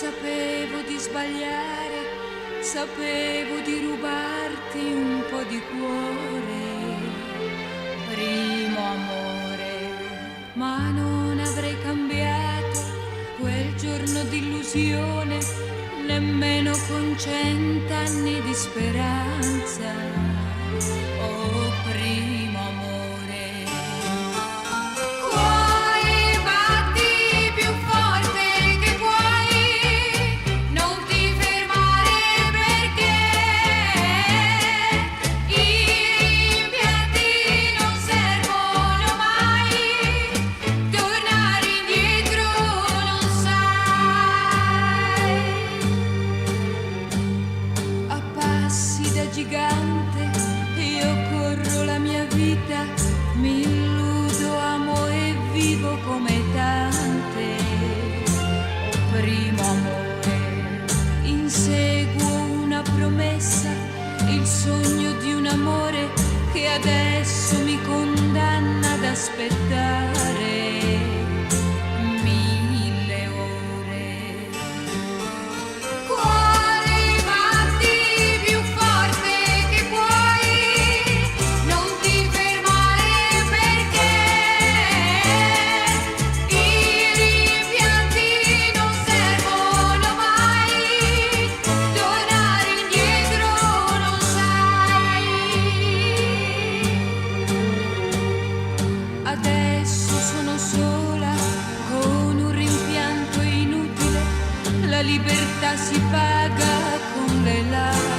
Sapevo di sbagliare, sapevo di rubarti un po' di cuore, primo amore, ma non avrei cambiato quel giorno d'illusione, nemmeno con 100 anni di speranza, oh primo amore. Gigante, io corro la mia vita, mi illudo, amo e vivo come tante. Oh primo amore, inseguo una promessa, il sogno di un amore che adesso mi condanna ad aspettare 1000 ore. La libertà si paga con le lacrime.